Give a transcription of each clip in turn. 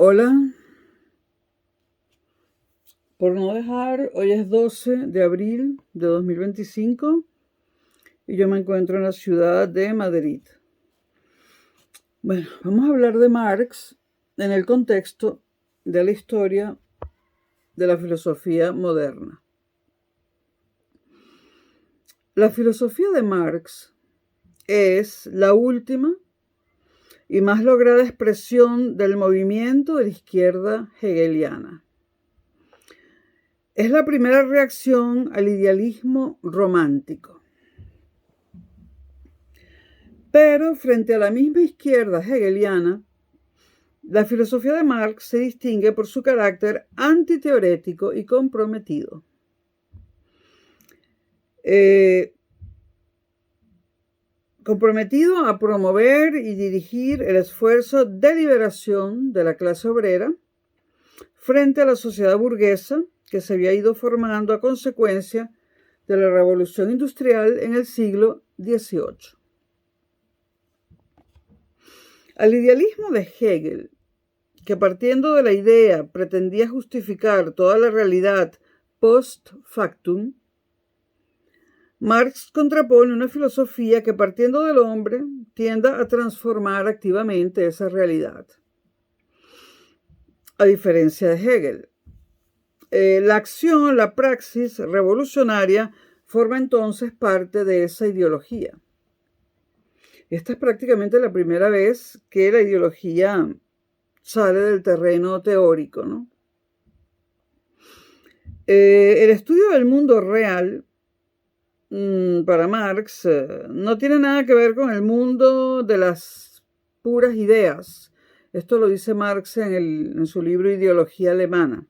Hola, por no dejar, hoy es 12 de abril de 2025 y yo me encuentro en la ciudad de Madrid. Bueno, vamos a hablar de Marx en el contexto de la historia de la filosofía moderna. La filosofía de Marx es la última y más lograda expresión del movimiento de la izquierda hegeliana. Es la primera reacción al idealismo romántico. Pero frente a la misma izquierda hegeliana, la filosofía de Marx se distingue por su carácter antiteorético y comprometido. Comprometido a promover y dirigir el esfuerzo de liberación de la clase obrera frente a la sociedad burguesa que se había ido formando a consecuencia de la revolución industrial en el siglo XVIII. Al idealismo de Hegel, que partiendo de la idea pretendía justificar toda la realidad post factum, Marx contrapone una filosofía que partiendo del hombre tienda a transformar activamente esa realidad. A diferencia de Hegel, la acción, la praxis revolucionaria forma entonces parte de esa ideología. Esta es prácticamente la primera vez que la ideología sale del terreno teórico, ¿no? El estudio del mundo real, para Marx, no tiene nada que ver con el mundo de las puras ideas. Esto lo dice Marx en su libro Ideología Alemana.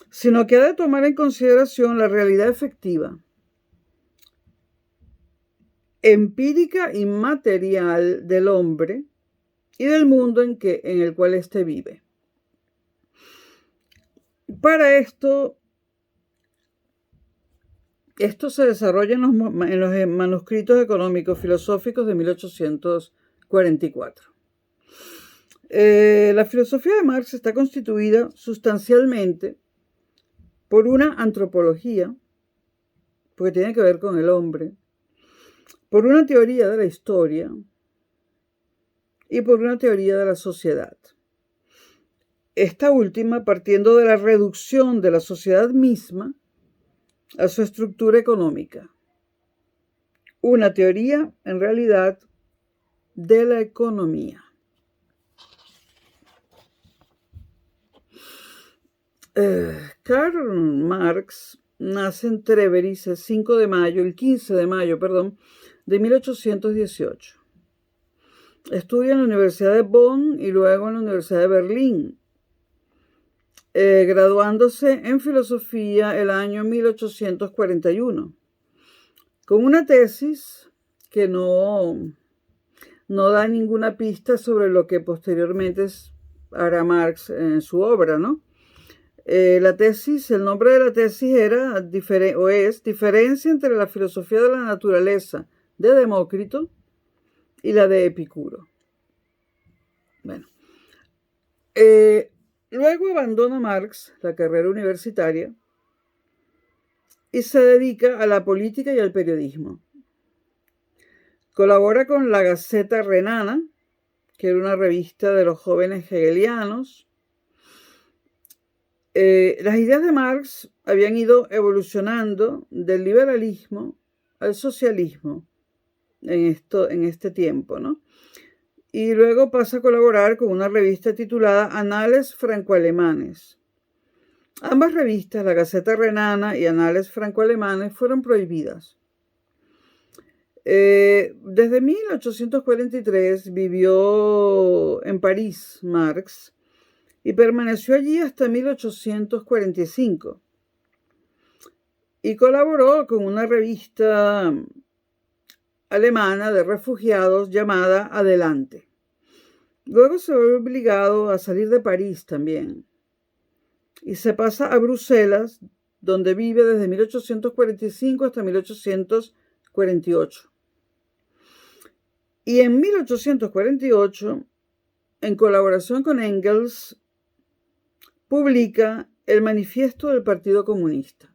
Sino que ha de tomar en consideración la realidad efectiva, empírica y material del hombre y del mundo en el cual éste vive. Para esto se desarrolla en los manuscritos económicos filosóficos de 1844. La filosofía de Marx está constituida sustancialmente por una antropología, porque tiene que ver con el hombre, por una teoría de la historia y por una teoría de la sociedad. Esta última partiendo de la reducción de la sociedad misma a su estructura económica. Una teoría, en realidad, de la economía. Karl Marx nace en Treveris el 15 de mayo, de 1818. Estudia en la Universidad de Bonn y luego en la Universidad de Berlín, graduándose en filosofía el año 1841, con una tesis que no da ninguna pista sobre lo que posteriormente hará Marx en su obra, ¿no? El nombre de la tesis es Diferencia entre la filosofía de la naturaleza de Demócrito y la de Epicuro. Bueno, luego abandona Marx la carrera universitaria y se dedica a la política y al periodismo. Colabora con la Gaceta Renana, que era una revista de los jóvenes hegelianos. Las ideas de Marx habían ido evolucionando del liberalismo al socialismo en este tiempo, ¿no? Y luego pasa a colaborar con una revista titulada Anales Franco-Alemanes. Ambas revistas, la Gaceta Renana y Anales Franco-Alemanes, fueron prohibidas. Desde 1843 vivió en París Marx y permaneció allí hasta 1845. Y colaboró con una revista alemana de refugiados llamada Adelante. Luego se ve obligado a salir de París también. Y se pasa a Bruselas, donde vive desde 1845 hasta 1848. Y en 1848, en colaboración con Engels, publica el Manifiesto del Partido Comunista,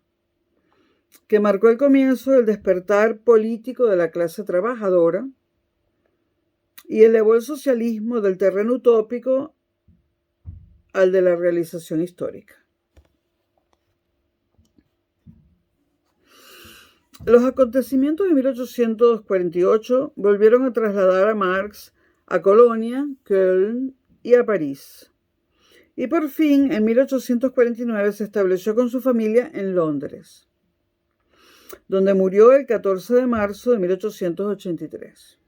que marcó el comienzo del despertar político de la clase trabajadora y elevó el socialismo del terreno utópico al de la realización histórica. Los acontecimientos de 1848 volvieron a trasladar a Marx a Colonia, Köln y a París. Y por fin, en 1849, se estableció con su familia en Londres, donde murió el 14 de marzo de 1883.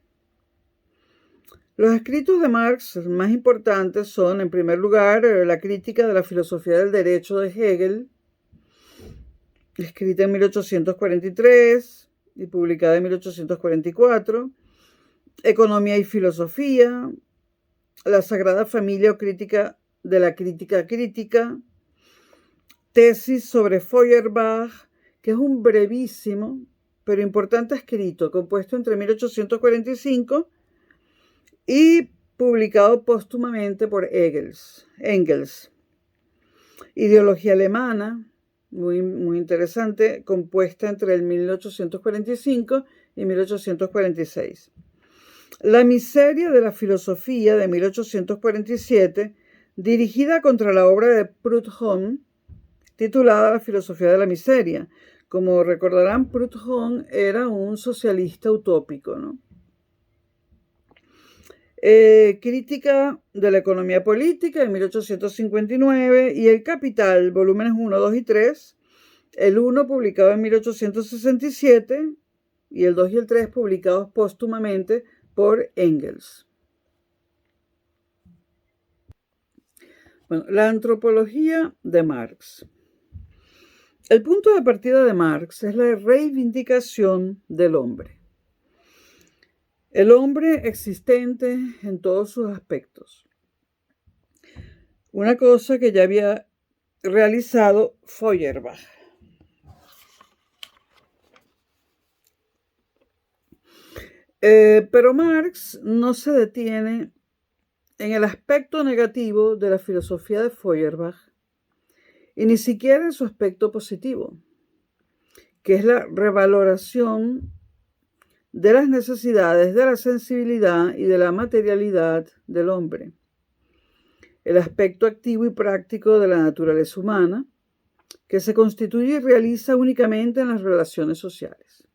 Los escritos de Marx más importantes son, en primer lugar, la crítica de la filosofía del derecho de Hegel, escrita en 1843 y publicada en 1844, Economía y filosofía, la Sagrada Familia o crítica de la crítica crítica, tesis sobre Feuerbach, que es un brevísimo pero importante escrito compuesto entre 1845 y publicado póstumamente por Engels. Ideología alemana, muy interesante, compuesta entre el 1845 y 1846. La miseria de la filosofía de 1847, dirigida contra la obra de Proudhon, titulada La filosofía de la miseria. Como recordarán, Proudhon era un socialista utópico, ¿no? Crítica de la economía política en 1859 y El Capital, volúmenes 1, 2 y 3, el 1 publicado en 1867 y el 2 y el 3 publicados póstumamente por Engels. Bueno, la antropología de Marx. El punto de partida de Marx es la reivindicación del hombre. El hombre existente en todos sus aspectos. Una cosa que ya había realizado Feuerbach. Pero Marx no se detiene en el aspecto negativo de la filosofía de Feuerbach y ni siquiera en su aspecto positivo, que es la revaloración de las necesidades, de la sensibilidad y de la materialidad del hombre. El aspecto activo y práctico de la naturaleza humana, que se constituye y realiza únicamente en las relaciones sociales.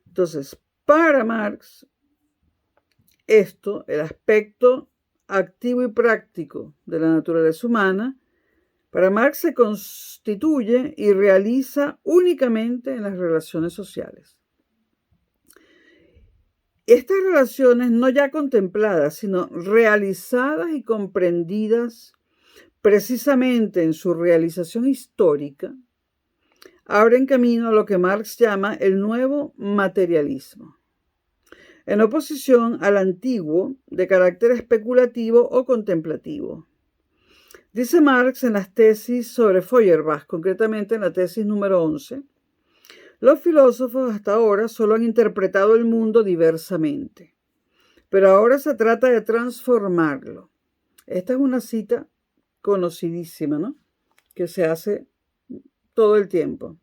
Entonces, para Marx, el aspecto activo y práctico de la naturaleza humana, para Marx se constituye y realiza únicamente en las relaciones sociales. Estas relaciones no ya contempladas, sino realizadas y comprendidas precisamente en su realización histórica, abren camino a lo que Marx llama el nuevo materialismo, en oposición al antiguo de carácter especulativo o contemplativo. Dice Marx en las tesis sobre Feuerbach, concretamente en la tesis número 11, los filósofos hasta ahora solo han interpretado el mundo diversamente, pero ahora se trata de transformarlo. Esta es una cita conocidísima, ¿no? Que se hace todo el tiempo.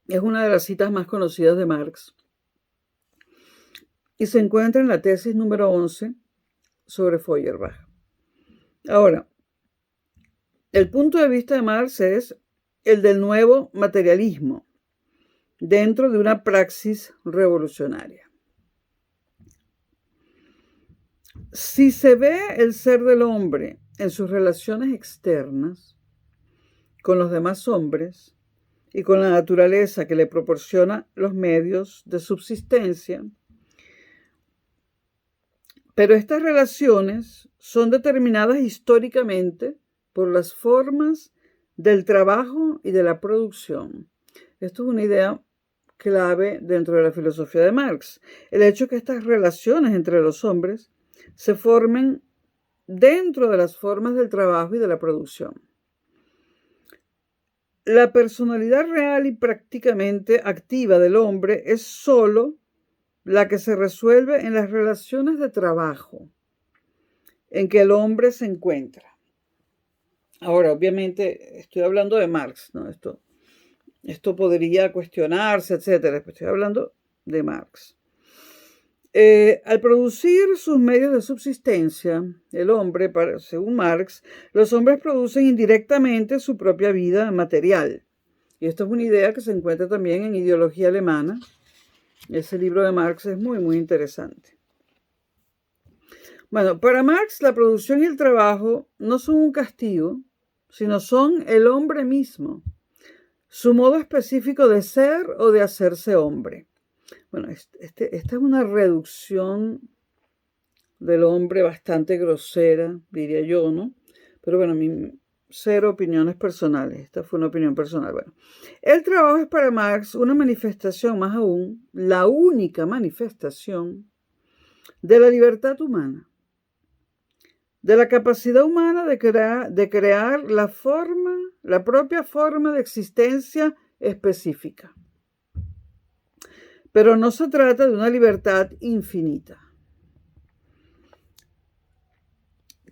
Es una de las citas más conocidas de Marx y se encuentra en la tesis número 11 sobre Feuerbach. Ahora, el punto de vista de Marx es el del nuevo materialismo dentro de una praxis revolucionaria. Si se ve el ser del hombre en sus relaciones externas con los demás hombres y con la naturaleza que le proporciona los medios de subsistencia, pero estas relaciones son determinadas históricamente por las formas del trabajo y de la producción. Esto es una idea clave dentro de la filosofía de Marx. El hecho de que estas relaciones entre los hombres se formen dentro de las formas del trabajo y de la producción. La personalidad real y prácticamente activa del hombre es solo la que se resuelve en las relaciones de trabajo en que el hombre se encuentra. Ahora, obviamente, estoy hablando de Marx, ¿no? Esto podría cuestionarse, etcétera. Estoy hablando de Marx. Al producir sus medios de subsistencia, el hombre, según Marx, los hombres producen indirectamente su propia vida material. Y esto es una idea que se encuentra también en Ideología Alemana. Ese libro de Marx es muy, muy interesante. Bueno, para Marx la producción y el trabajo no son un castigo, sino son el hombre mismo, su modo específico de ser o de hacerse hombre. Bueno, esta es una reducción del hombre bastante grosera, diría yo, ¿no? Pero bueno, cero opiniones personales. Esta fue una opinión personal. Bueno, el trabajo es para Marx una manifestación, más aún, la única manifestación de la libertad humana, de la capacidad humana de crear la propia forma de existencia específica. Pero no se trata de una libertad infinita.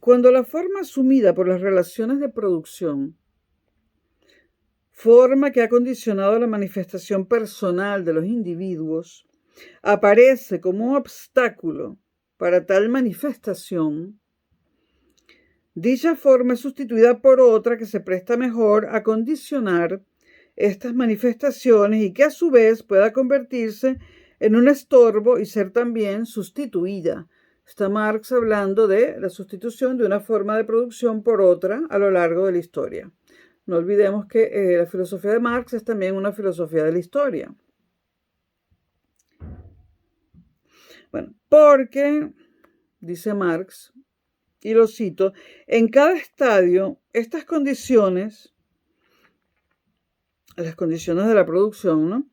Cuando la forma asumida por las relaciones de producción, forma que ha condicionado la manifestación personal de los individuos, aparece como un obstáculo para tal manifestación, dicha forma es sustituida por otra que se presta mejor a condicionar estas manifestaciones y que a su vez pueda convertirse en un estorbo y ser también sustituida. Está Marx hablando de la sustitución de una forma de producción por otra a lo largo de la historia. No olvidemos que la filosofía de Marx es también una filosofía de la historia. Bueno, porque, dice Marx, y lo cito, en cada estadio, estas condiciones, las condiciones de la producción, ¿no?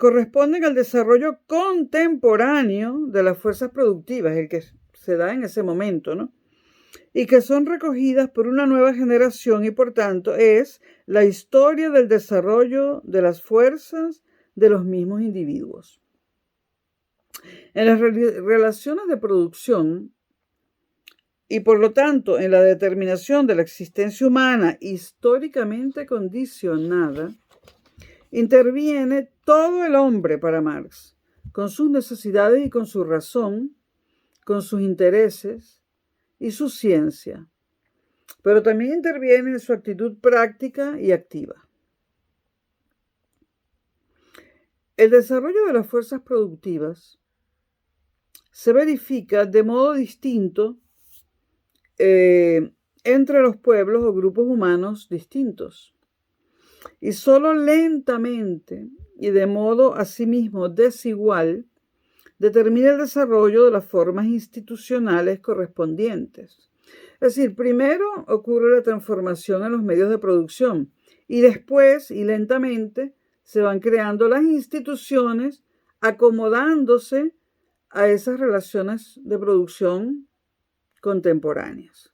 Corresponden al desarrollo contemporáneo de las fuerzas productivas, el que se da en ese momento, ¿no? Y que son recogidas por una nueva generación y por tanto es la historia del desarrollo de las fuerzas de los mismos individuos. En las relaciones de producción y por lo tanto en la determinación de la existencia humana históricamente condicionada, interviene todo el hombre para Marx, con sus necesidades y con su razón, con sus intereses y su ciencia, pero también interviene en su actitud práctica y activa. El desarrollo de las fuerzas productivas se verifica de modo distinto entre los pueblos o grupos humanos distintos. Y solo lentamente y de modo asimismo desigual determina el desarrollo de las formas institucionales correspondientes. Es decir, primero ocurre la transformación en los medios de producción y después y lentamente se van creando las instituciones acomodándose a esas relaciones de producción contemporáneas.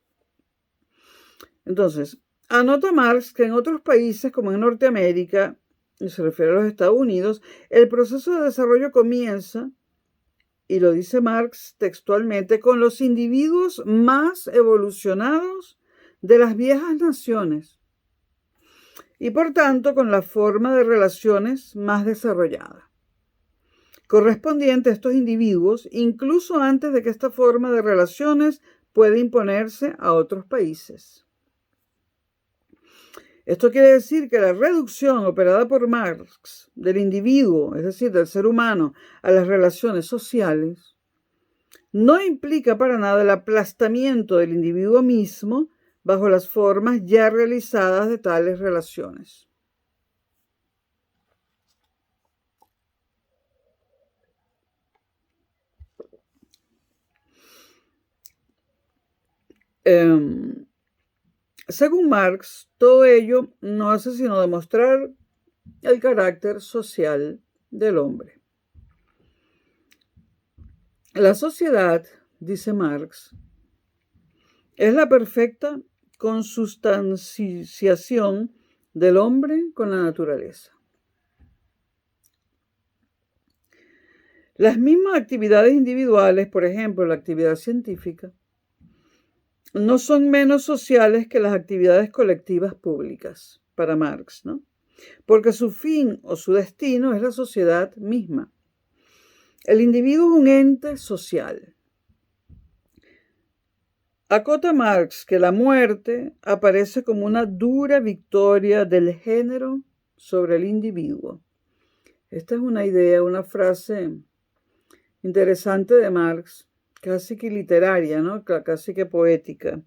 Entonces, anota Marx que en otros países, como en Norteamérica, y se refiere a los Estados Unidos, el proceso de desarrollo comienza, y lo dice Marx textualmente, con los individuos más evolucionados de las viejas naciones, y por tanto con la forma de relaciones más desarrollada, correspondiente a estos individuos, incluso antes de que esta forma de relaciones pueda imponerse a otros países. Esto quiere decir que la reducción operada por Marx del individuo, es decir, del ser humano, a las relaciones sociales, no implica para nada el aplastamiento del individuo mismo bajo las formas ya realizadas de tales relaciones. Según Marx, todo ello no hace sino demostrar el carácter social del hombre. La sociedad, dice Marx, es la perfecta consustanciación del hombre con la naturaleza. Las mismas actividades individuales, por ejemplo, la actividad científica, no son menos sociales que las actividades colectivas públicas, para Marx, ¿no? Porque su fin o su destino es la sociedad misma. El individuo es un ente social. Acota Marx que la muerte aparece como una dura victoria del género sobre el individuo. Esta es una idea, una frase interesante de Marx, casi que literaria, ¿no? Casi que poética.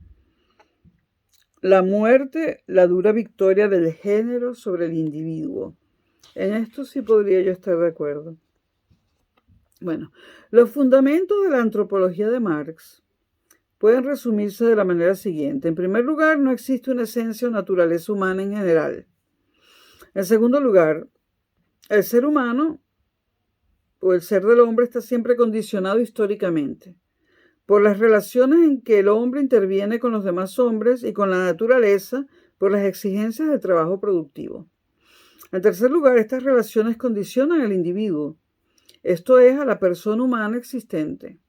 La muerte, la dura victoria del género sobre el individuo. En esto sí podría yo estar de acuerdo. Bueno, los fundamentos de la antropología de Marx pueden resumirse de la manera siguiente. En primer lugar, no existe una esencia o naturaleza humana en general. En segundo lugar, el ser humano o el ser del hombre está siempre condicionado históricamente por las relaciones en que el hombre interviene con los demás hombres y con la naturaleza por las exigencias del trabajo productivo. En tercer lugar, estas relaciones condicionan al individuo, esto es, a la persona humana existente.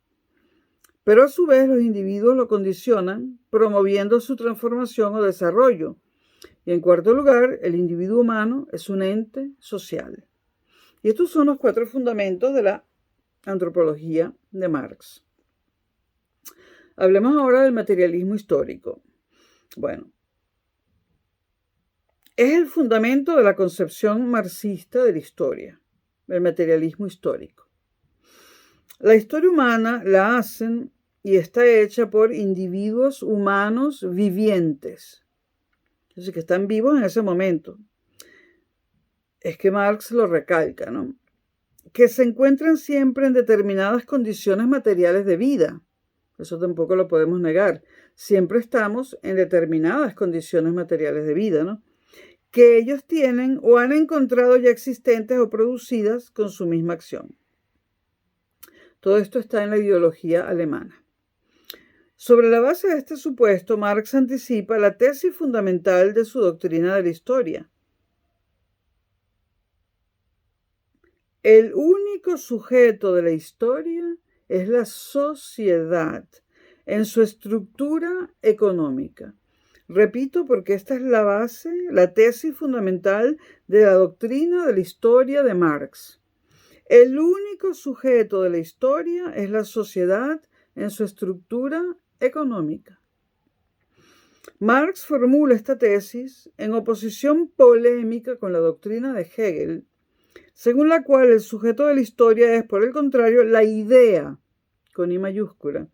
Pero a su vez los individuos lo condicionan, promoviendo su transformación o desarrollo. Y en cuarto lugar, el individuo humano es un ente social. Y estos son los 4 fundamentos de la antropología de Marx. Hablemos ahora del materialismo histórico. Bueno, es el fundamento de la concepción marxista de la historia, el materialismo histórico. La historia humana la hacen y está hecha por individuos humanos vivientes, es decir, que están vivos en ese momento. Es que Marx lo recalca, ¿no? Que se encuentran siempre en determinadas condiciones materiales de vida. Eso tampoco lo podemos negar. Siempre estamos en determinadas condiciones materiales de vida, ¿no? Que ellos tienen o han encontrado ya existentes o producidas con su misma acción. Todo esto está en la ideología alemana. Sobre la base de este supuesto, Marx anticipa la tesis fundamental de su doctrina de la historia. El único sujeto de la historia es la sociedad en su estructura económica. Repito, porque esta es la base, la tesis fundamental de la doctrina de la historia de Marx. El único sujeto de la historia es la sociedad en su estructura económica. Marx formula esta tesis en oposición polémica con la doctrina de Hegel, según la cual el sujeto de la historia es, por el contrario, la idea, con I mayúscula,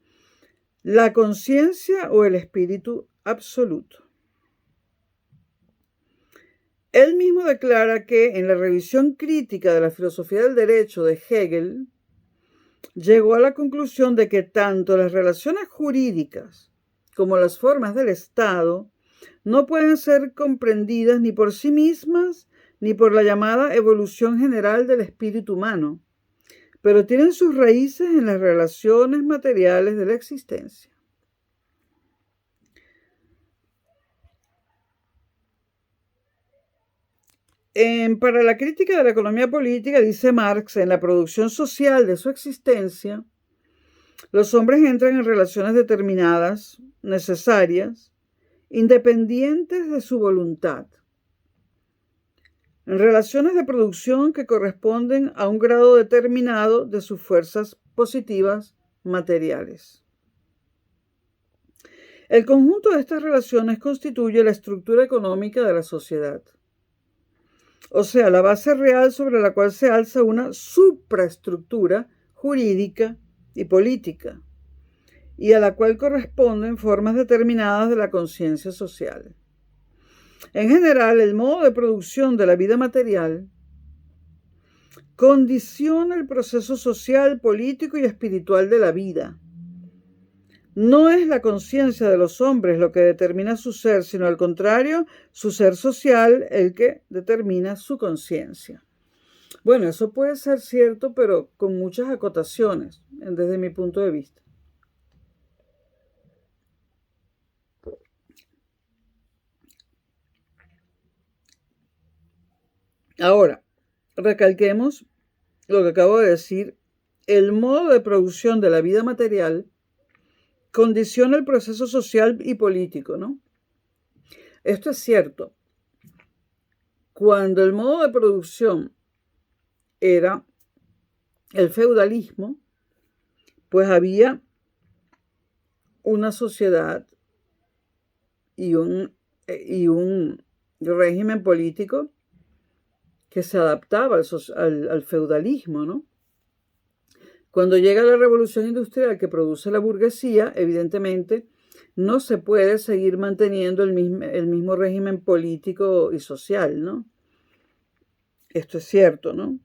la conciencia o el espíritu absoluto. Él mismo declara que en la revisión crítica de la filosofía del derecho de Hegel, llegó a la conclusión de que tanto las relaciones jurídicas como las formas del Estado no pueden ser comprendidas ni por sí mismas ni por la llamada evolución general del espíritu humano, pero tienen sus raíces en las relaciones materiales de la existencia. Para la crítica de la economía política, dice Marx, en la producción social de su existencia, los hombres entran en relaciones determinadas, necesarias, independientes de su voluntad, en relaciones de producción que corresponden a un grado determinado de sus fuerzas positivas materiales. El conjunto de estas relaciones constituye la estructura económica de la sociedad, o sea, la base real sobre la cual se alza una supraestructura jurídica y política, y a la cual corresponden formas determinadas de la conciencia social. En general, el modo de producción de la vida material condiciona el proceso social, político y espiritual de la vida. No es la conciencia de los hombres lo que determina su ser, sino al contrario, su ser social el que determina su conciencia. Bueno, eso puede ser cierto, pero con muchas acotaciones, desde mi punto de vista. Ahora, recalquemos lo que acabo de decir el modo de producción de la vida material condiciona el proceso social y político, ¿no? Esto es cierto. Cuando el modo de producción era el feudalismo, pues había una sociedad y un régimen político que se adaptaba al feudalismo, ¿no? Cuando llega la revolución industrial que produce la burguesía, evidentemente no se puede seguir manteniendo el mismo régimen político y social, ¿no? Esto es cierto, ¿no?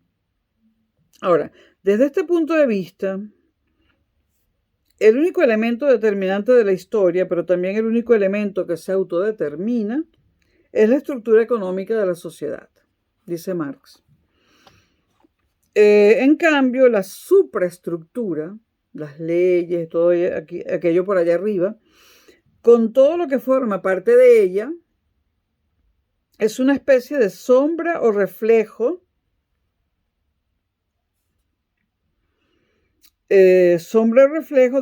Ahora, desde este punto de vista, el único elemento determinante de la historia, pero también el único elemento que se autodetermina, es la estructura económica de la sociedad, dice Marx. En cambio, la supraestructura, las leyes, todo aquello por allá arriba, con todo lo que forma parte de ella, es una especie de sombra o reflejo, de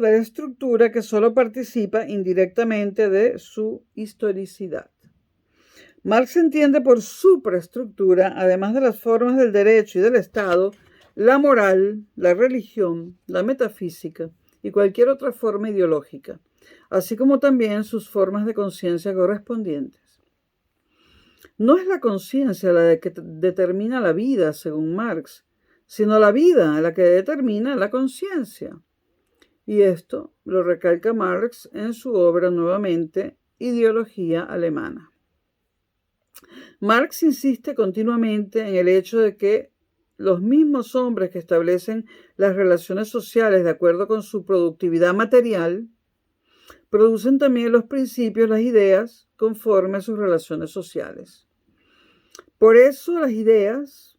la estructura que solo participa indirectamente de su historicidad. Marx entiende por supraestructura, además de las formas del derecho y del Estado, la moral, la religión, la metafísica y cualquier otra forma ideológica, así como también sus formas de conciencia correspondientes. No es la conciencia la que determina la vida, según Marx, sino la vida la que determina la conciencia. Y esto lo recalca Marx en su obra nuevamente, Ideología Alemana. Marx insiste continuamente en el hecho de que los mismos hombres que establecen las relaciones sociales de acuerdo con su productividad material, producen también los principios, las ideas, conforme a sus relaciones sociales. Por eso las ideas,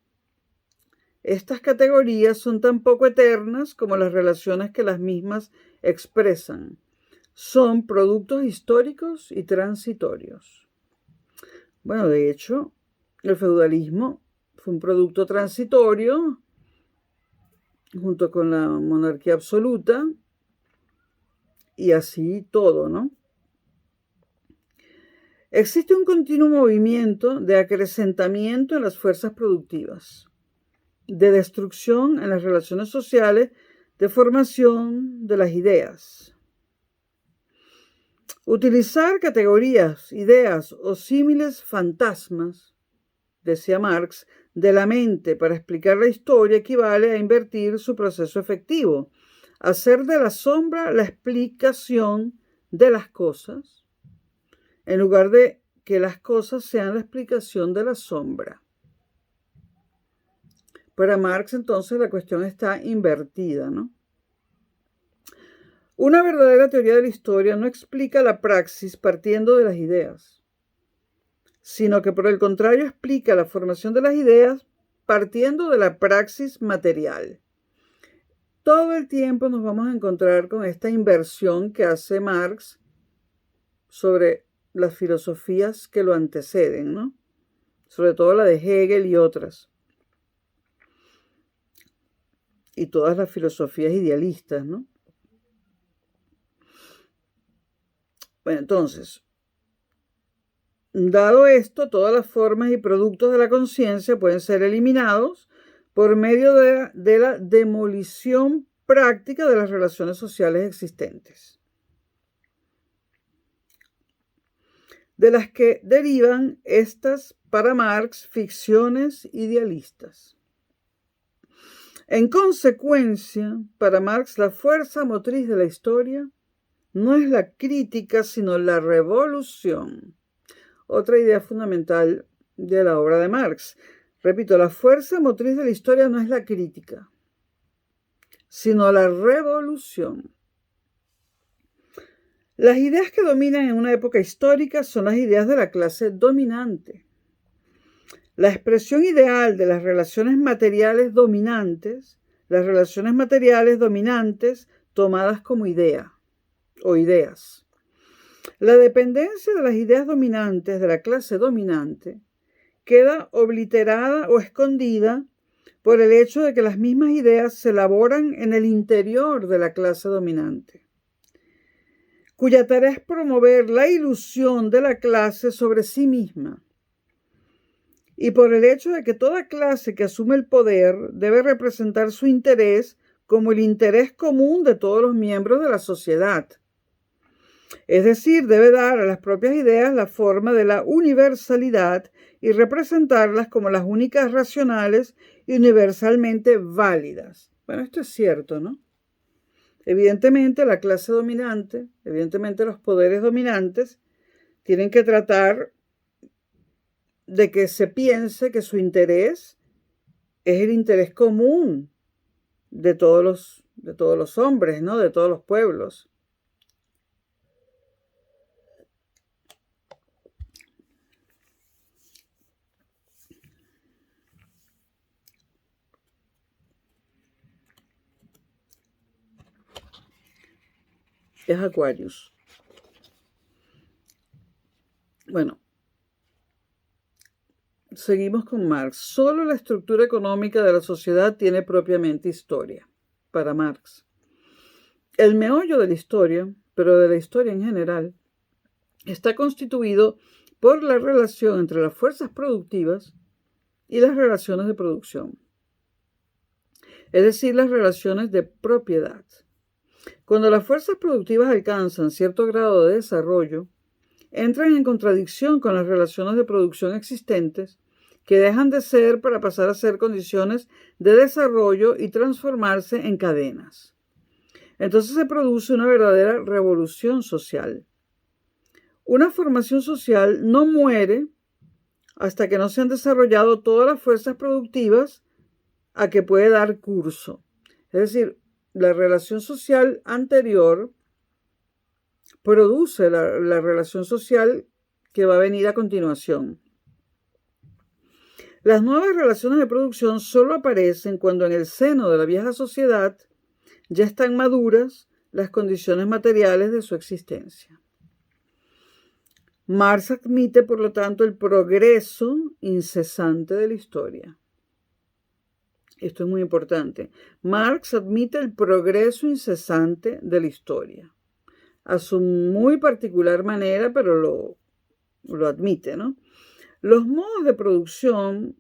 estas categorías, son tan poco eternas como las relaciones que las mismas expresan. Son productos históricos y transitorios. Bueno, de hecho, el feudalismo fue un producto transitorio junto con la monarquía absoluta y así todo, ¿no? Existe un continuo movimiento de acrecentamiento en las fuerzas productivas, de destrucción en las relaciones sociales, de formación de las ideas. Utilizar categorías, ideas o símiles fantasmas, decía Marx, de la mente para explicar la historia equivale a invertir su proceso efectivo, hacer de la sombra la explicación de las cosas, en lugar de que las cosas sean la explicación de la sombra. Para Marx, entonces, la cuestión está invertida, ¿no? Una verdadera teoría de la historia no explica la praxis partiendo de las ideas, sino que por el contrario explica la formación de las ideas partiendo de la praxis material. Todo el tiempo nos vamos a encontrar con esta inversión que hace Marx sobre las filosofías que lo anteceden, ¿no? Sobre todo la de Hegel y otras. Y todas las filosofías idealistas, ¿no? Bueno, entonces, dado esto, todas las formas y productos de la conciencia pueden ser eliminados por medio de la demolición práctica de las relaciones sociales existentes, de las que derivan estas, para Marx, ficciones idealistas. En consecuencia, para Marx, la fuerza motriz de la historia no es la crítica, sino la revolución. Otra idea fundamental de la obra de Marx. Repito, la fuerza motriz de la historia no es la crítica, sino la revolución. Las ideas que dominan en una época histórica son las ideas de la clase dominante. La expresión ideal de las relaciones materiales dominantes tomadas como idea o ideas. La dependencia de las ideas dominantes de la clase dominante queda obliterada o escondida por el hecho de que las mismas ideas se elaboran en el interior de la clase dominante, cuya tarea es promover la ilusión de la clase sobre sí misma, y por el hecho de que toda clase que asume el poder debe representar su interés como el interés común de todos los miembros de la sociedad. Es decir, debe dar a las propias ideas la forma de la universalidad y representarlas como las únicas racionales y universalmente válidas. Bueno, esto es cierto, ¿no? Evidentemente, la clase dominante, evidentemente los poderes dominantes, tienen que tratar de que se piense que su interés es el interés común de todos los hombres, ¿no? De todos los pueblos. Es Aquarius. Bueno, seguimos con Marx. Solo la estructura económica de la sociedad tiene propiamente historia, para Marx. El meollo de la historia, pero de la historia en general, está constituido por la relación entre las fuerzas productivas y las relaciones de producción, es decir, las relaciones de propiedad. Cuando las fuerzas productivas alcanzan cierto grado de desarrollo, entran en contradicción con las relaciones de producción existentes, que dejan de ser para pasar a ser condiciones de desarrollo y transformarse en cadenas. Entonces se produce una verdadera revolución social. Una formación social no muere hasta que no se han desarrollado todas las fuerzas productivas a que puede dar curso. Es decir, la relación social anterior produce la relación social que va a venir a continuación. Las nuevas relaciones de producción solo aparecen cuando en el seno de la vieja sociedad ya están maduras las condiciones materiales de su existencia. Marx admite, por lo tanto, el progreso incesante de la historia. Esto es muy importante. Marx admite el progreso incesante de la historia. A su muy particular manera, pero lo admite, ¿no? Los modos de producción,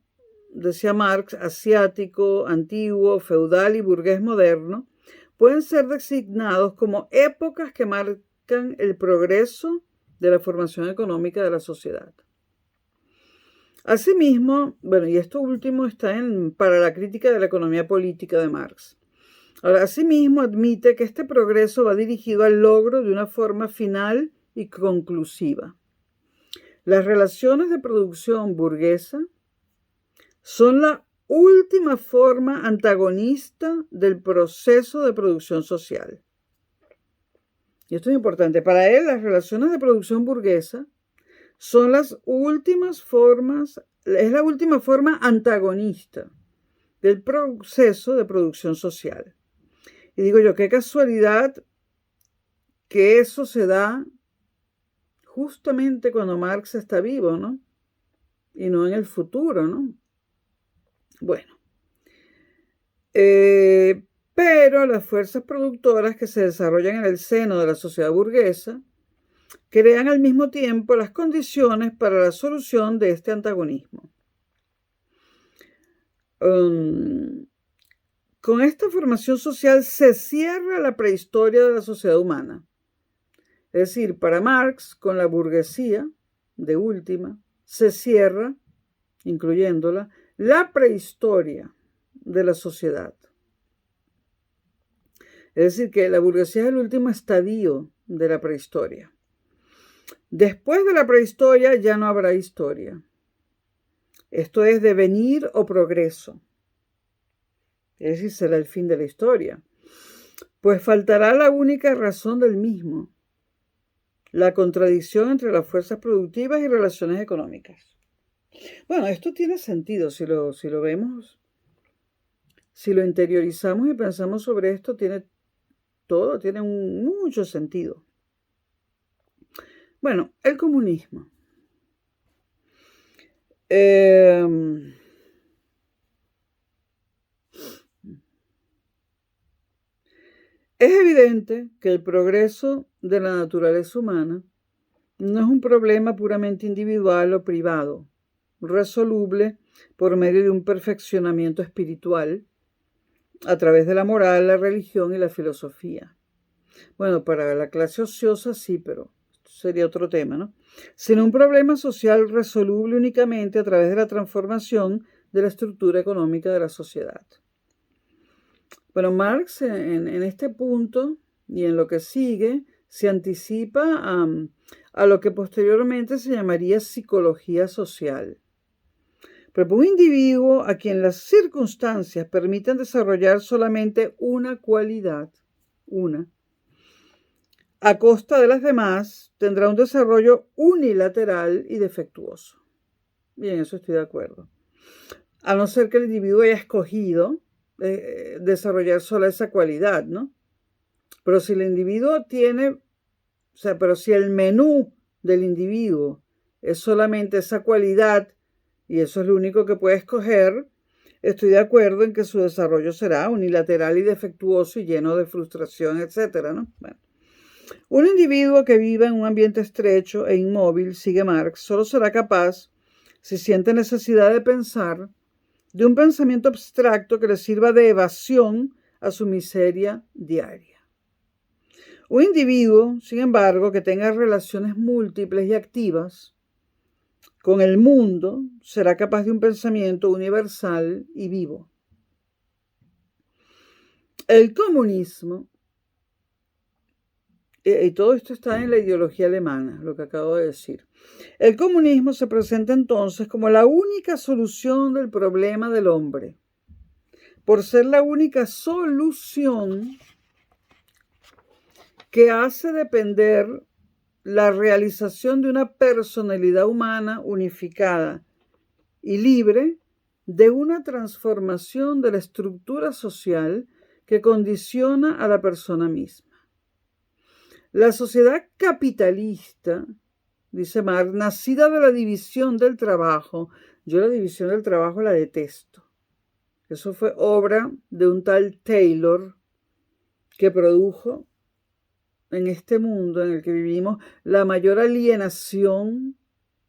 decía Marx, asiático, antiguo, feudal y burgués moderno, pueden ser designados como épocas que marcan el progreso de la formación económica de la sociedad. Asimismo, bueno, y esto último está para la crítica de la economía política de Marx. Ahora, asimismo, admite que este progreso va dirigido al logro de una forma final y conclusiva. Las relaciones de producción burguesa son la última forma antagonista del proceso de producción social. Y esto es importante. Para él, las relaciones de producción burguesa son las últimas formas, es la última forma antagonista del proceso de producción social. Y digo yo, qué casualidad que eso se da justamente cuando Marx está vivo, ¿no? Y no en el futuro, ¿no? Bueno. Pero las fuerzas productoras que se desarrollan en el seno de la sociedad burguesa crean al mismo tiempo las condiciones para la solución de este antagonismo. Con esta formación social se cierra la prehistoria de la sociedad humana. Es decir, para Marx, con la burguesía, de última, se cierra, incluyéndola, la prehistoria de la sociedad. Es decir, que la burguesía es el último estadio de la prehistoria. Después de la prehistoria ya no habrá historia. Esto es devenir o progreso. Es decir, será el fin de la historia. Pues faltará la única razón del mismo, la contradicción entre las fuerzas productivas y relaciones económicas. Bueno, esto tiene sentido si lo vemos, si lo interiorizamos y pensamos sobre esto, tiene mucho sentido. Bueno, el comunismo. Es evidente que el progreso de la naturaleza humana no es un problema puramente individual o privado, resoluble por medio de un perfeccionamiento espiritual a través de la moral, la religión y la filosofía. Bueno, para la clase ociosa sí, pero esto sería otro tema, ¿no? Sino un problema social resoluble únicamente a través de la transformación de la estructura económica de la sociedad. Bueno, Marx en este punto y en lo que sigue se anticipa a lo que posteriormente se llamaría psicología social. Pero un individuo a quien las circunstancias permiten desarrollar solamente una cualidad, a costa de las demás, tendrá un desarrollo unilateral y defectuoso. Bien, eso estoy de acuerdo. A no ser que el individuo haya escogido desarrollar solo esa cualidad, ¿no? Pero si el individuo pero si el menú del individuo es solamente esa cualidad y eso es lo único que puede escoger, estoy de acuerdo en que su desarrollo será unilateral y defectuoso y lleno de frustración, etcétera, ¿no? Bueno. Un individuo que viva en un ambiente estrecho e inmóvil, sigue Marx, solo será capaz si siente necesidad de pensar de un pensamiento abstracto que le sirva de evasión a su miseria diaria. Un individuo, sin embargo, que tenga relaciones múltiples y activas con el mundo, será capaz de un pensamiento universal y vivo. El comunismo, y todo esto está en la ideología alemana, lo que acabo de decir. El comunismo se presenta entonces como la única solución del problema del hombre. Por ser la única solución que hace depender la realización de una personalidad humana unificada y libre de una transformación de la estructura social que condiciona a la persona misma. La sociedad capitalista, dice Marx, nacida de la división del trabajo, yo la división del trabajo la detesto. Eso fue obra de un tal Taylor que produjo en este mundo en el que vivimos la mayor alienación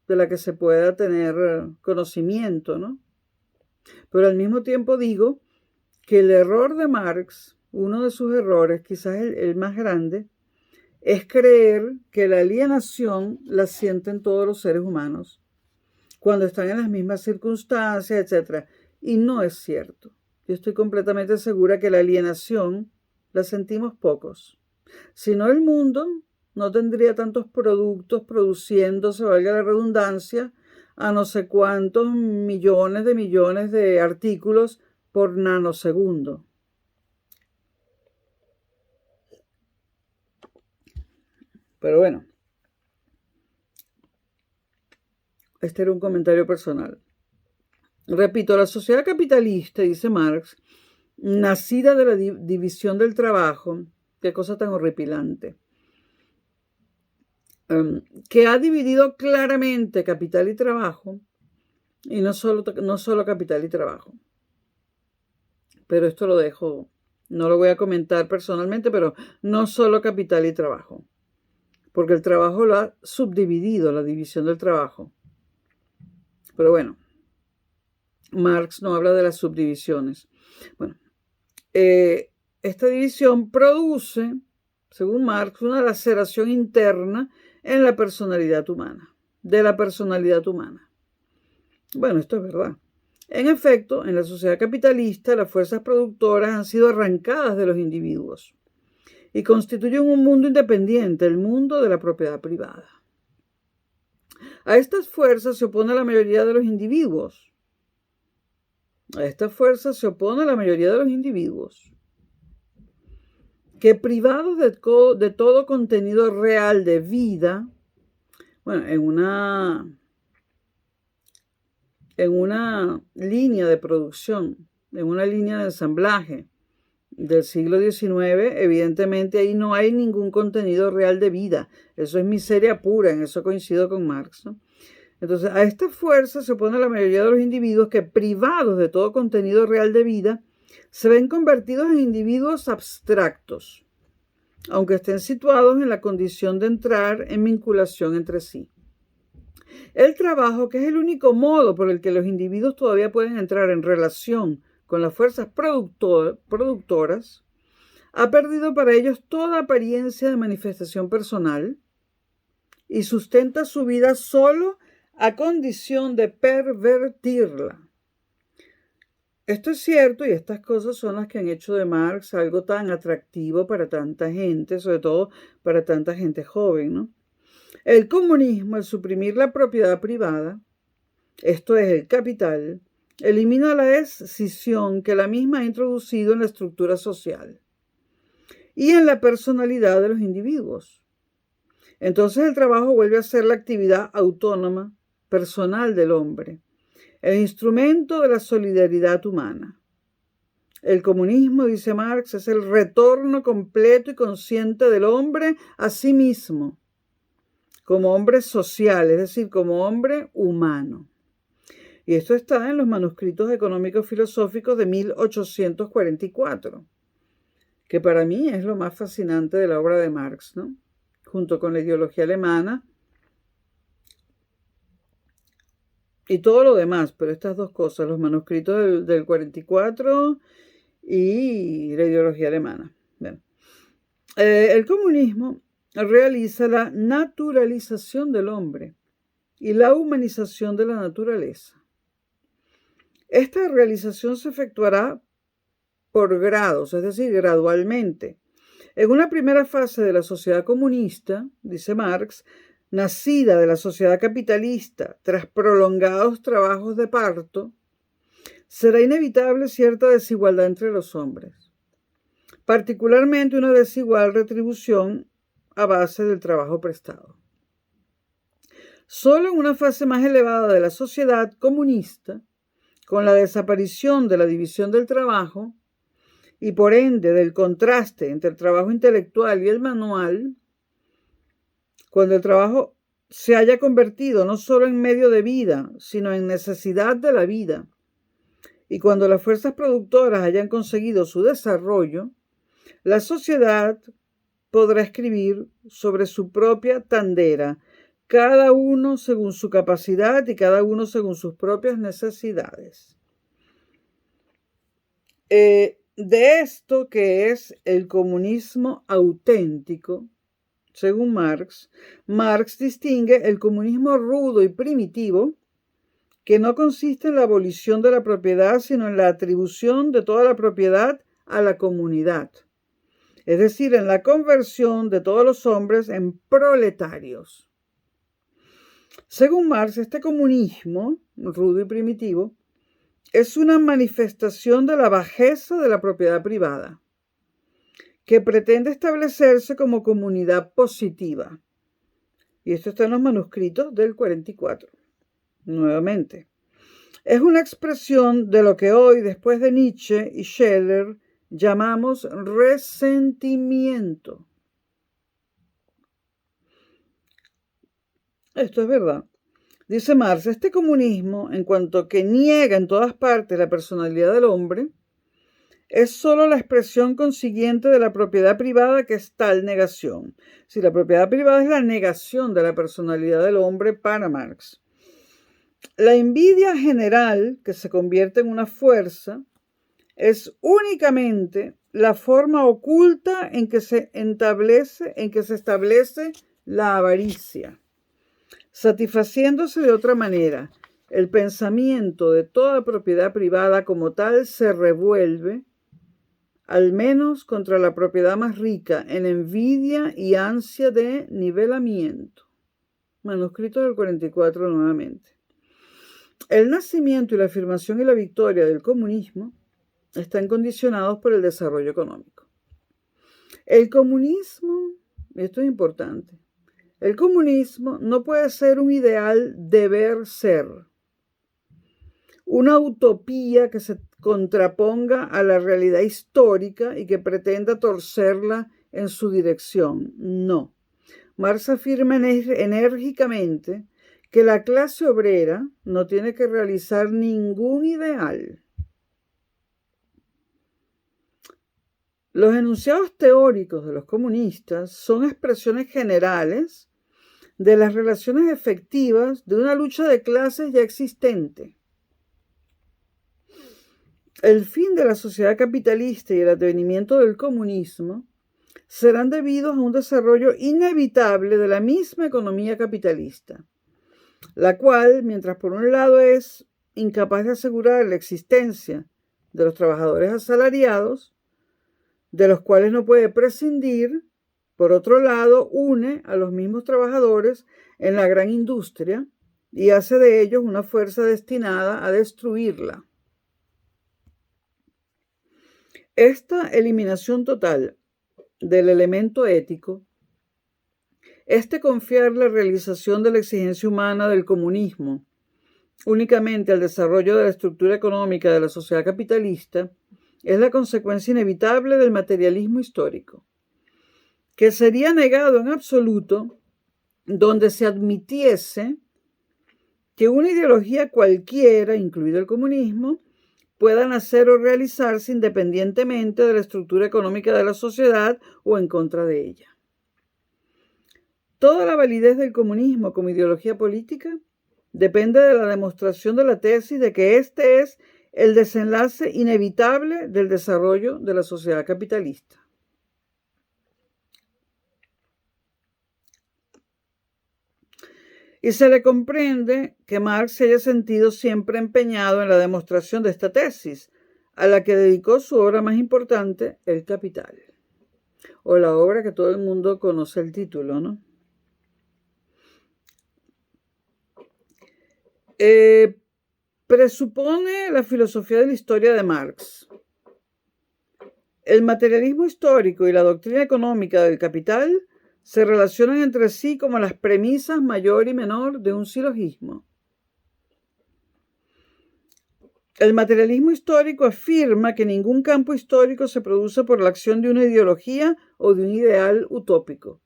de la que se pueda tener conocimiento, ¿no? Pero al mismo tiempo digo que el error de Marx, uno de sus errores, quizás el más grande, es creer que la alienación la sienten todos los seres humanos cuando están en las mismas circunstancias, etc. Y no es cierto. Yo estoy completamente segura que la alienación la sentimos pocos. Si no, el mundo no tendría tantos productos produciéndose, valga la redundancia, a no sé cuántos millones de artículos por nanosegundo. Pero bueno, este era un comentario personal. Repito, la sociedad capitalista, dice Marx, nacida de la división del trabajo, qué cosa tan horripilante, que ha dividido claramente capital y trabajo, y no solo capital y trabajo. Pero esto lo dejo, no lo voy a comentar personalmente, pero no solo capital y trabajo, porque el trabajo lo ha subdividido, la división del trabajo. Pero bueno, Marx no habla de las subdivisiones. Bueno, esta división produce, según Marx, una laceración interna en la personalidad humana, de la personalidad humana. Bueno, esto es verdad. En efecto, en la sociedad capitalista, las fuerzas productoras han sido arrancadas de los individuos y constituyen un mundo independiente, el mundo de la propiedad privada. A estas fuerzas se opone la mayoría de los individuos. Que privados de todo contenido real de vida, bueno, en una línea de producción, en una línea de ensamblaje del siglo XIX, evidentemente ahí no hay ningún contenido real de vida. Eso es miseria pura, en eso coincido con Marx, ¿no? Entonces, a esta fuerza se opone la mayoría de los individuos que, privados de todo contenido real de vida, se ven convertidos en individuos abstractos, aunque estén situados en la condición de entrar en vinculación entre sí. El trabajo, que es el único modo por el que los individuos todavía pueden entrar en relación con las fuerzas productoras, ha perdido para ellos toda apariencia de manifestación personal y sustenta su vida solo a condición de pervertirla. Esto es cierto, y estas cosas son las que han hecho de Marx algo tan atractivo para tanta gente, sobre todo para tanta gente joven, ¿no? El comunismo, al suprimir la propiedad privada, esto es el capital, elimina la escisión que la misma ha introducido en la estructura social y en la personalidad de los individuos. Entonces el trabajo vuelve a ser la actividad autónoma, personal del hombre, el instrumento de la solidaridad humana. El comunismo, dice Marx, es el retorno completo y consciente del hombre a sí mismo, como hombre social, es decir, como hombre humano. Y esto está en los manuscritos económicos filosóficos de 1844, que para mí es lo más fascinante de la obra de Marx, ¿no? Junto con la ideología alemana y todo lo demás, pero estas dos cosas, los manuscritos del 44 y la ideología alemana. Bien. El comunismo realiza la naturalización del hombre y la humanización de la naturaleza. Esta realización se efectuará por grados, es decir, gradualmente. En una primera fase de la sociedad comunista, dice Marx, nacida de la sociedad capitalista tras prolongados trabajos de parto, será inevitable cierta desigualdad entre los hombres, particularmente una desigual retribución a base del trabajo prestado. Solo en una fase más elevada de la sociedad comunista, con la desaparición de la división del trabajo y por ende del contraste entre el trabajo intelectual y el manual, cuando el trabajo se haya convertido no solo en medio de vida, sino en necesidad de la vida, y cuando las fuerzas productoras hayan conseguido su desarrollo, la sociedad podrá escribir sobre su propia tandera, cada uno según su capacidad y cada uno según sus propias necesidades. De esto que es el comunismo auténtico, según Marx, Marx distingue el comunismo rudo y primitivo, que no consiste en la abolición de la propiedad, sino en la atribución de toda la propiedad a la comunidad, es decir, en la conversión de todos los hombres en proletarios. Según Marx, este comunismo rudo y primitivo es una manifestación de la bajeza de la propiedad privada, que pretende establecerse como comunidad positiva. Y esto está en los manuscritos del 44. Nuevamente, es una expresión de lo que hoy, después de Nietzsche y Scheler, llamamos resentimiento. Esto es verdad. Dice Marx, este comunismo, en cuanto que niega en todas partes la personalidad del hombre, es solo la expresión consiguiente de la propiedad privada, que es tal negación. Si la propiedad privada es la negación de la personalidad del hombre para Marx. La envidia general, que se convierte en una fuerza, es únicamente la forma oculta en que se establece la avaricia, satisfaciéndose de otra manera. El pensamiento de toda propiedad privada como tal se revuelve, al menos contra la propiedad más rica, en envidia y ansia de nivelamiento. Manuscrito del 44 nuevamente. El nacimiento y la afirmación y la victoria del comunismo están condicionados por el desarrollo económico. El comunismo, esto es importante, el comunismo no puede ser un ideal deber ser, una utopía que se contraponga a la realidad histórica y que pretenda torcerla en su dirección. No. Marx afirma enérgicamente que la clase obrera no tiene que realizar ningún ideal. Los enunciados teóricos de los comunistas son expresiones generales de las relaciones efectivas de una lucha de clases ya existente. El fin de la sociedad capitalista y el advenimiento del comunismo serán debidos a un desarrollo inevitable de la misma economía capitalista, la cual, mientras por un lado es incapaz de asegurar la existencia de los trabajadores asalariados, de los cuales no puede prescindir, por otro lado, une a los mismos trabajadores en la gran industria y hace de ellos una fuerza destinada a destruirla. Esta eliminación total del elemento ético, confiar la realización de la exigencia humana del comunismo únicamente al desarrollo de la estructura económica de la sociedad capitalista, es la consecuencia inevitable del materialismo histórico, que sería negado en absoluto donde se admitiese que una ideología cualquiera, incluido el comunismo, pueda nacer o realizarse independientemente de la estructura económica de la sociedad o en contra de ella. Toda la validez del comunismo como ideología política depende de la demostración de la tesis de que este es el desenlace inevitable del desarrollo de la sociedad capitalista. Y se le comprende que Marx se haya sentido siempre empeñado en la demostración de esta tesis, a la que dedicó su obra más importante, El Capital, o la obra que todo el mundo conoce el título, ¿no? Presupone la filosofía de la historia de Marx. El materialismo histórico y la doctrina económica del capital se relacionan entre sí como las premisas mayor y menor de un silogismo. El materialismo histórico afirma que ningún campo histórico se produce por la acción de una ideología o de un ideal utópico.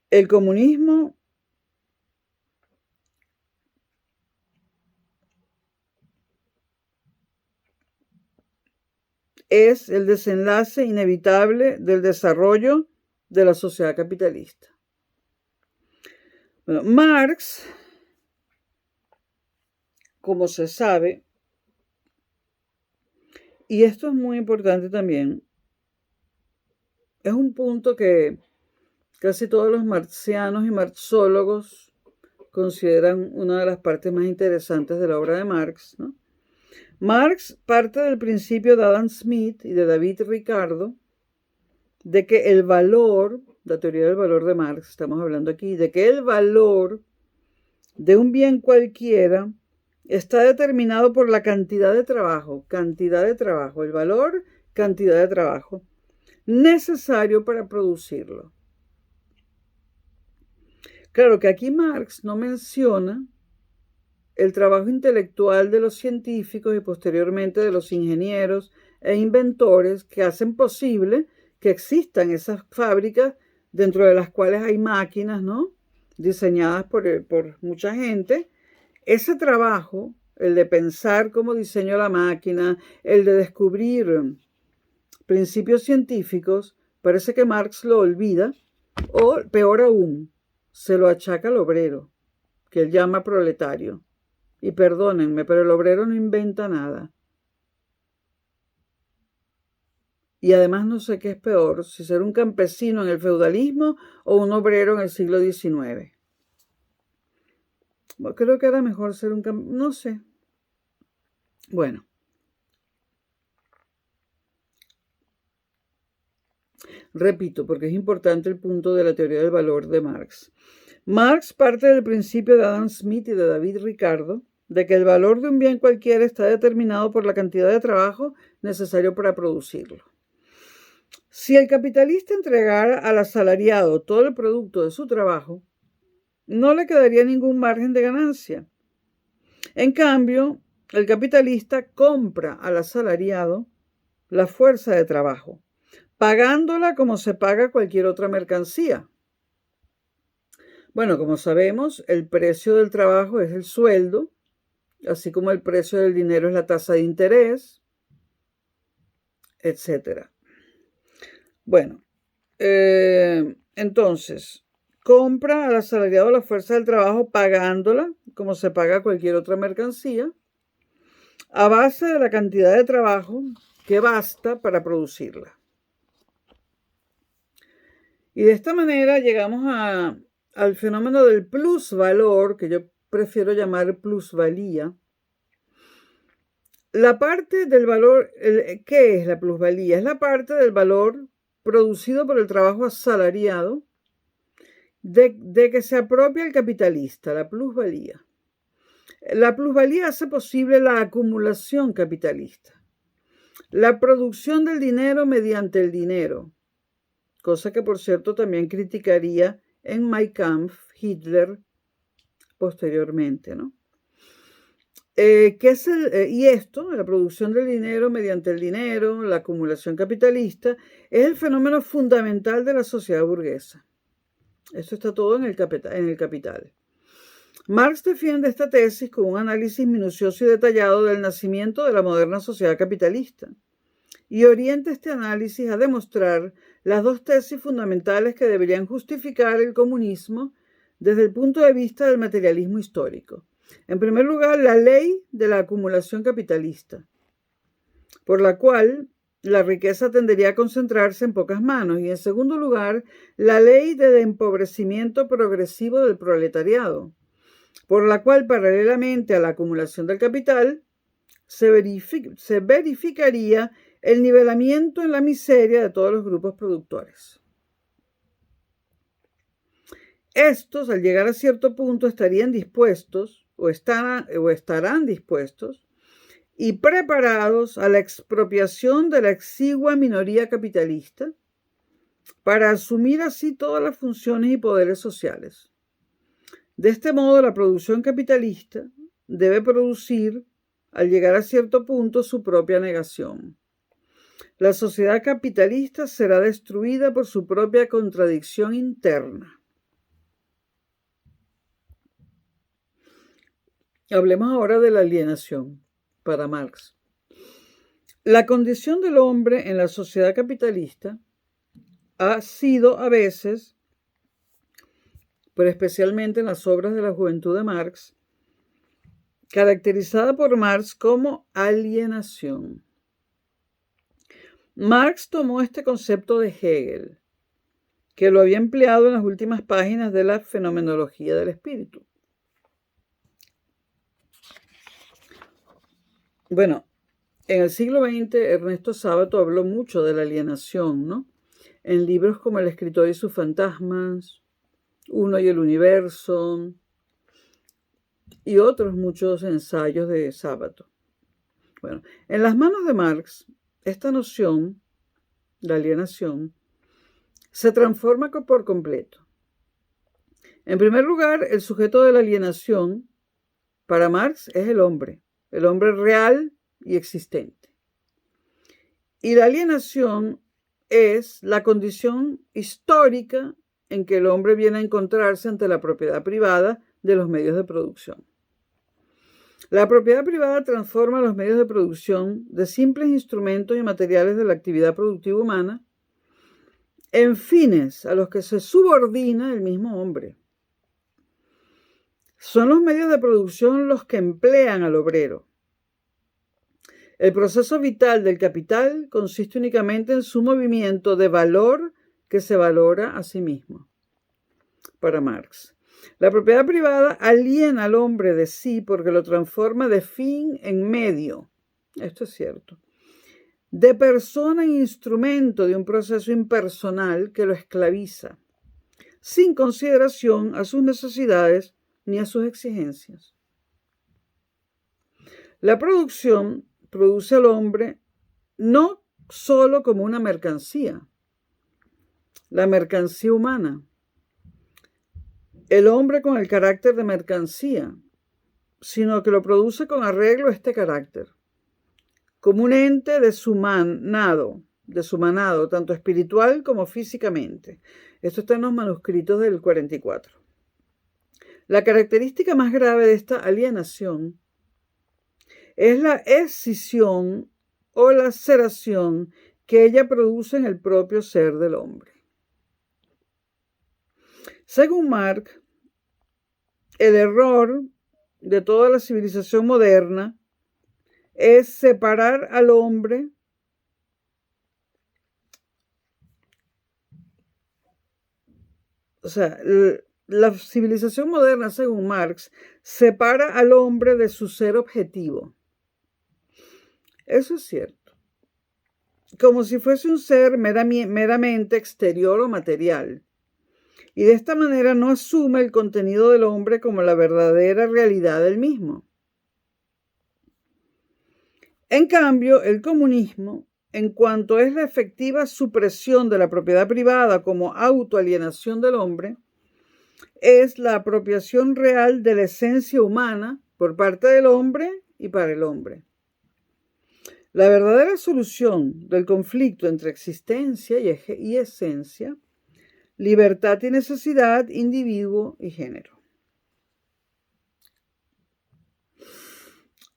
El comunismo es el desenlace inevitable del desarrollo de la sociedad capitalista. Bueno, Marx, como se sabe, y esto es muy importante también, es un punto que casi todos los marxianos y marxólogos consideran una de las partes más interesantes de la obra de Marx, ¿no? Marx parte del principio de Adam Smith y de David Ricardo de que el valor, la teoría del valor de Marx, estamos hablando aquí, de que el valor de un bien cualquiera está determinado por la cantidad de trabajo, el valor, cantidad de trabajo, necesario para producirlo. Claro que aquí Marx no menciona el trabajo intelectual de los científicos y posteriormente de los ingenieros e inventores que hacen posible que existan esas fábricas dentro de las cuales hay máquinas, ¿no?, diseñadas por mucha gente. Ese trabajo, el de pensar cómo diseño la máquina, el de descubrir principios científicos, parece que Marx lo olvida, o peor aún, se lo achaca al obrero, que él llama proletario. Y perdónenme, pero el obrero no inventa nada. Y además no sé qué es peor, si ser un campesino en el feudalismo o un obrero en el siglo XIX. Bueno, creo que era mejor ser un campesino, no sé. Bueno. Repito, porque es importante el punto de la teoría del valor de Marx. Marx parte del principio de Adam Smith y de David Ricardo de que el valor de un bien cualquiera está determinado por la cantidad de trabajo necesario para producirlo. Si el capitalista entregara al asalariado todo el producto de su trabajo, no le quedaría ningún margen de ganancia. En cambio, el capitalista compra al asalariado la fuerza de trabajo, pagándola como se paga cualquier otra mercancía. Bueno, como sabemos, el precio del trabajo es el sueldo, así como el precio del dinero es la tasa de interés, etc. Bueno, entonces, compra al asalariado la fuerza del trabajo pagándola como se paga cualquier otra mercancía, a base de la cantidad de trabajo que basta para producirla. Y de esta manera llegamos al fenómeno del plusvalor, que yo prefiero llamar plusvalía. La parte del valor, ¿qué es la plusvalía? Es la parte del valor producido por el trabajo asalariado de que se apropia el capitalista, la plusvalía. La plusvalía hace posible la acumulación capitalista, la producción del dinero mediante el dinero, cosa que por cierto también criticaría en Mein Kampf Hitler posteriormente, ¿no? Y esto, la producción del dinero mediante el dinero, la acumulación capitalista, es el fenómeno fundamental de la sociedad burguesa. Esto está todo en el Capital. Marx defiende esta tesis con un análisis minucioso y detallado del nacimiento de la moderna sociedad capitalista y orienta este análisis a demostrar las dos tesis fundamentales que deberían justificar el comunismo desde el punto de vista del materialismo histórico. En primer lugar, la ley de la acumulación capitalista, por la cual la riqueza tendería a concentrarse en pocas manos. Y en segundo lugar, la ley del empobrecimiento progresivo del proletariado, por la cual, paralelamente a la acumulación del capital, se verificaría el nivelamiento en la miseria de todos los grupos productores. Estos, al llegar a cierto punto, estarían dispuestos o estarán dispuestos y preparados a la expropiación de la exigua minoría capitalista para asumir así todas las funciones y poderes sociales. De este modo, la producción capitalista debe producir, al llegar a cierto punto, su propia negación. La sociedad capitalista será destruida por su propia contradicción interna. Hablemos ahora de la alienación, para Marx. La condición del hombre en la sociedad capitalista ha sido a veces, pero especialmente en las obras de la juventud de Marx, caracterizada por Marx como alienación. Marx tomó este concepto de Hegel, que lo había empleado en las últimas páginas de la Fenomenología del Espíritu. Bueno, en el siglo XX, Ernesto Sábato habló mucho de la alienación, ¿no? En libros como El escritor y sus fantasmas, Uno y el universo, y otros muchos ensayos de Sábato. Bueno, en las manos de Marx, esta noción, la alienación, se transforma por completo. En primer lugar, el sujeto de la alienación, para Marx, es el hombre real y existente. Y la alienación es la condición histórica en que el hombre viene a encontrarse ante la propiedad privada de los medios de producción. La propiedad privada transforma los medios de producción de simples instrumentos y materiales de la actividad productiva humana en fines a los que se subordina el mismo hombre. Son los medios de producción los que emplean al obrero. El proceso vital del capital consiste únicamente en su movimiento de valor que se valora a sí mismo. Para Marx, la propiedad privada aliena al hombre de sí porque lo transforma de fin en medio. Esto es cierto. De persona en instrumento de un proceso impersonal que lo esclaviza, sin consideración a sus necesidades ni a sus exigencias. La producción produce al hombre no solo como una mercancía, la mercancía humana, el hombre con el carácter de mercancía, sino que lo produce con arreglo a este carácter, como un ente de su manado, tanto espiritual como físicamente. Esto está en los manuscritos del 44. La característica más grave de esta alienación es la escisión o laceración que ella produce en el propio ser del hombre. Según Marx, el error de toda la civilización moderna es separar al hombre la civilización moderna, según Marx, separa al hombre de su ser objetivo. Eso es cierto. Como si fuese un ser meramente exterior o material. Y de esta manera no asume el contenido del hombre como la verdadera realidad del mismo. En cambio, el comunismo, en cuanto es la efectiva supresión de la propiedad privada como autoalienación del hombre, es la apropiación real de la esencia humana por parte del hombre y para el hombre. La verdadera solución del conflicto entre existencia y esencia, libertad y necesidad, individuo y género.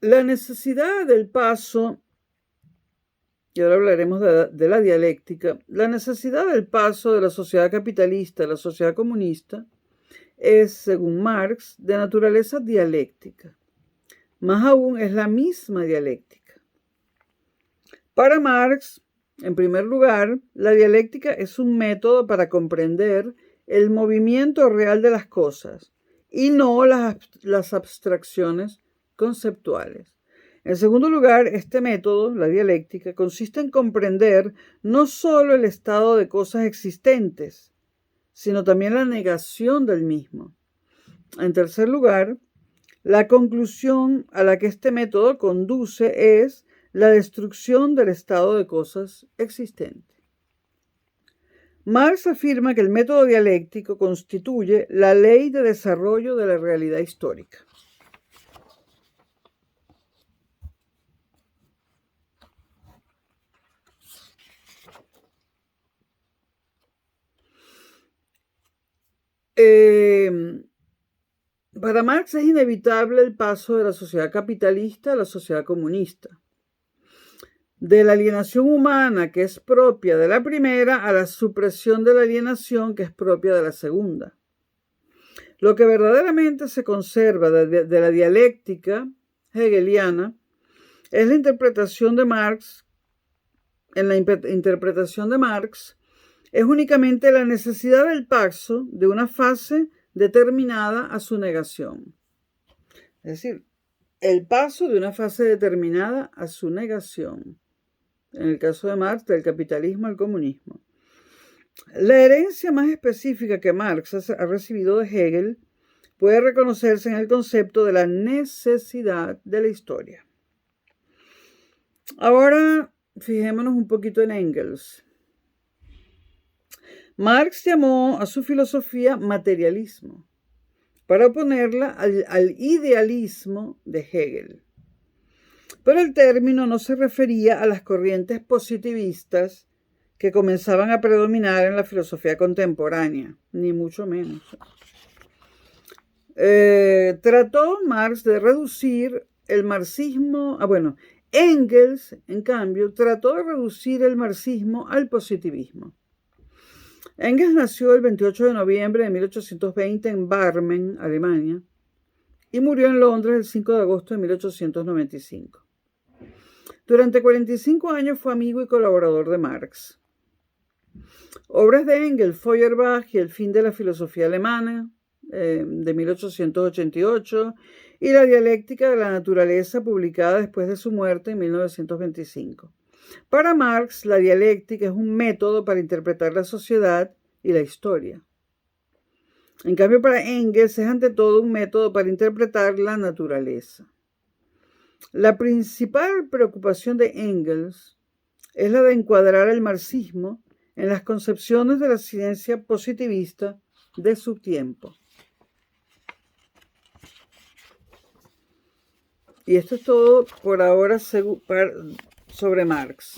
La necesidad del paso, y ahora hablaremos de la dialéctica, la necesidad del paso de la sociedad capitalista a la sociedad comunista es, según Marx, de naturaleza dialéctica. Más aún, es la misma dialéctica. Para Marx, en primer lugar, la dialéctica es un método para comprender el movimiento real de las cosas y no las abstracciones conceptuales. En segundo lugar, este método, la dialéctica, consiste en comprender no solo el estado de cosas existentes, sino también la negación del mismo. En tercer lugar, la conclusión a la que este método conduce es la destrucción del estado de cosas existente. Marx afirma que el método dialéctico constituye la ley de desarrollo de la realidad histórica. Para Marx es inevitable el paso de la sociedad capitalista a la sociedad comunista, de la alienación humana que es propia de la primera a la supresión de la alienación que es propia de la segunda. Lo que verdaderamente se conserva de la dialéctica hegeliana es la interpretación de Marx. En la interpretación de Marx es únicamente la necesidad del paso de una fase determinada a su negación. Es decir, el paso de una fase determinada a su negación. En el caso de Marx, del capitalismo al comunismo. La herencia más específica que Marx ha recibido de Hegel puede reconocerse en el concepto de la necesidad de la historia. Ahora, fijémonos un poquito en Engels. Marx llamó a su filosofía materialismo, para oponerla al idealismo de Hegel. Pero el término no se refería a las corrientes positivistas que comenzaban a predominar en la filosofía contemporánea, ni mucho menos. Trató Marx de reducir el marxismo, Engels, en cambio, trató de reducir el marxismo al positivismo. Engels nació el 28 de noviembre de 1820 en Barmen, Alemania, y murió en Londres el 5 de agosto de 1895. Durante 45 años fue amigo y colaborador de Marx. Obras de Engels, Feuerbach y El fin de la filosofía alemana, de 1888, y La dialéctica de la naturaleza, publicada después de su muerte en 1925. Para Marx, la dialéctica es un método para interpretar la sociedad y la historia. En cambio, para Engels es ante todo un método para interpretar la naturaleza. La principal preocupación de Engels es la de encuadrar el marxismo en las concepciones de la ciencia positivista de su tiempo. Y esto es todo por ahora sobre Marx.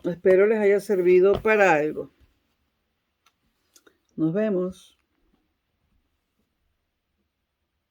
Espero les haya servido para algo. Nos vemos.